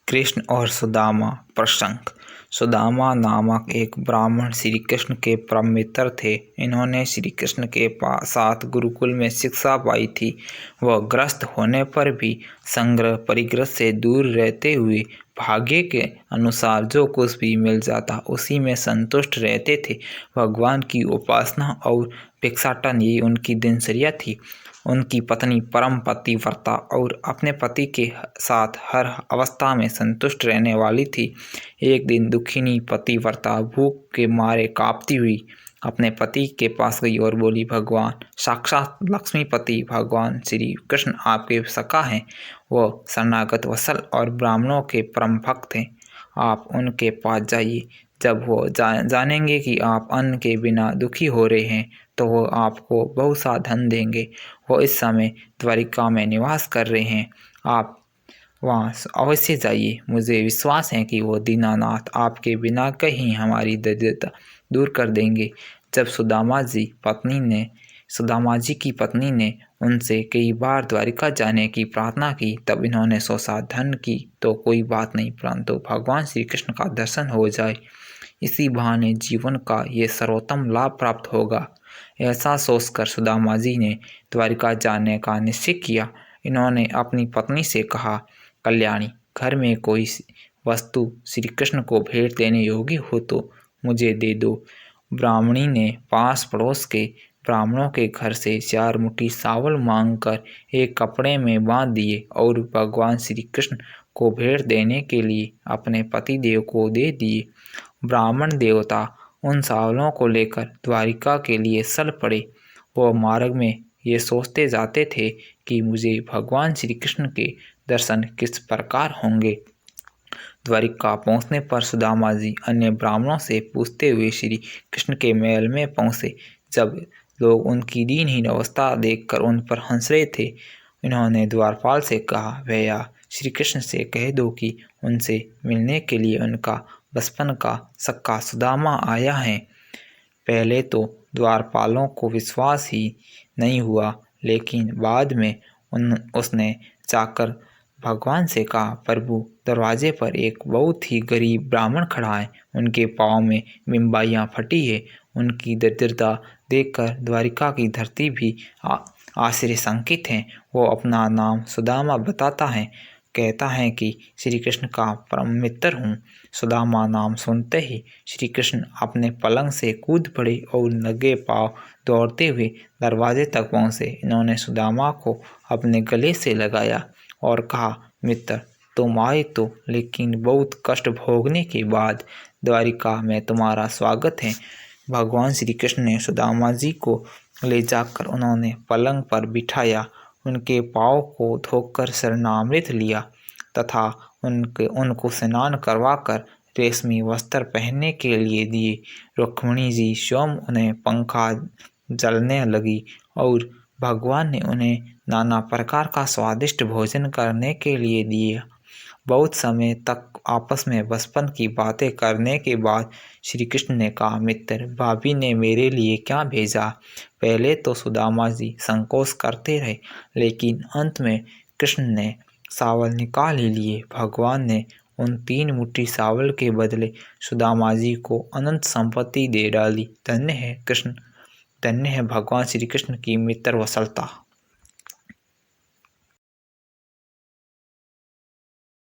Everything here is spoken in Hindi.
कृष्ण और सुदामा प्रसंग। सुदामा नामक एक ब्राह्मण श्री कृष्ण के परम मित्र थे। इन्होंने श्री कृष्ण के साथ गुरुकुल में शिक्षा पाई थी। वह ग्रस्त होने पर भी संग्रह परिग्रह से दूर रहते हुए भाग्य के अनुसार जो कुछ भी मिल जाता उसी में संतुष्ट रहते थे। भगवान की उपासना और भिक्षाटन यही उनकी दिनचर्या थी। उनकी पत्नी परम पतिव्रता और अपने पति के साथ हर अवस्था में संतुष्ट रहने वाली थी। एक दिन दुखिनी पतिव्रता भूख के मारे कांपती हुई अपने पति के पास गई और बोली, भगवान साक्षात लक्ष्मीपति भगवान श्री कृष्ण आपके सखा हैं। वह शरणागत वत्सल और ब्राह्मणों के परम भक्त हैं। आप उनके पास जाइए। जब वो जानेंगे कि आप अन्न के बिना दुखी हो रहे हैं तो वो आपको बहुत सा धन देंगे। वो इस समय द्वारिका में निवास कर रहे हैं। आप वहाँ अवश्य जाइए। मुझे विश्वास है कि वो दीनानाथ आपके बिना कहीं हमारी दरिद्रता दूर कर देंगे। जब सुदामा जी की पत्नी ने उनसे कई बार द्वारिका जाने की प्रार्थना की, तब इन्होंने सोचा धन की तो कोई बात नहीं, परंतु भगवान श्री कृष्ण का दर्शन हो जाए, इसी बहाने जीवन का ये सर्वोत्तम लाभ प्राप्त होगा। ऐसा सोचकर सुदामा जी ने द्वारिका जाने का निश्चय किया। इन्होंने अपनी पत्नी से कहा, कल्याणी, घर में कोई वस्तु श्री कृष्ण को भेंट देने योग्य हो तो मुझे दे दो। ब्राह्मणी ने पास पड़ोस के ब्राह्मणों के घर से 4 मुट्ठी चावल मांगकर एक कपड़े में बांध दिए और भगवान श्री कृष्ण को भेंट देने के लिए अपने पति देव को दे दिए। ब्राह्मण देवता उन चावलों को लेकर द्वारिका के लिए चल पड़े। वह मार्ग में ये सोचते जाते थे कि मुझे भगवान श्री कृष्ण के दर्शन किस प्रकार होंगे। द्वारिका पहुंचने पर सुदामा जी अन्य ब्राह्मणों से पूछते हुए श्री कृष्ण के महल में पहुंचे। जब लोग उनकी दीनहीन अवस्था देखकर उन पर हंस रहे थे, इन्होंने द्वारपाल से कहा, भैया श्री कृष्ण से कह दो कि उनसे मिलने के लिए उनका बचपन का सखा सुदामा आया है। पहले तो द्वारपालों को विश्वास ही नहीं हुआ, लेकिन बाद में उसने जाकर भगवान से कहा, प्रभु दरवाजे पर एक बहुत ही गरीब ब्राह्मण खड़ा है। उनके पाँव में बिम्बाइयाँ फटी है। उनकी दरिद्रता देखकर द्वारिका की धरती भी आश्चर्यचकित है। वो अपना नाम सुदामा बताता है, कहता है कि श्री कृष्ण का परम मित्र हूँ। सुदामा नाम सुनते ही श्री कृष्ण अपने पलंग से कूद पड़े और नंगे पांव दौड़ते हुए दरवाजे तक पहुँचे। इन्होंने सुदामा को अपने गले से लगाया और कहा, मित्र तुम आए तो, लेकिन बहुत कष्ट भोगने के बाद द्वारिका में तुम्हारा स्वागत है। भगवान श्री कृष्ण ने सुदामा जी को ले जाकर उन्होंने पलंग पर बिठाया, उनके पाँव को धोकर शरणामृत लिया तथा उनको स्नान करवाकर रेशमी वस्त्र पहनने के लिए दिए। रुक्मिणी जी स्वयं उन्हें पंखा जलने लगी और भगवान ने उन्हें नाना प्रकार का स्वादिष्ट भोजन करने के लिए दिया। बहुत समय तक आपस में बचपन की बातें करने के बाद श्री कृष्ण ने कहा, मित्र भाभी ने मेरे लिए क्या भेजा। पहले तो सुदामा जी संकोच करते रहे, लेकिन अंत में कृष्ण ने चावल निकाल ही लिए। भगवान ने उन 3 मुट्ठी चावल के बदले सुदामा जी को अनंत संपत्ति दे डाली। धन्य है कृष्ण, धन्य है भगवान श्री कृष्ण की मित्र वत्सलता।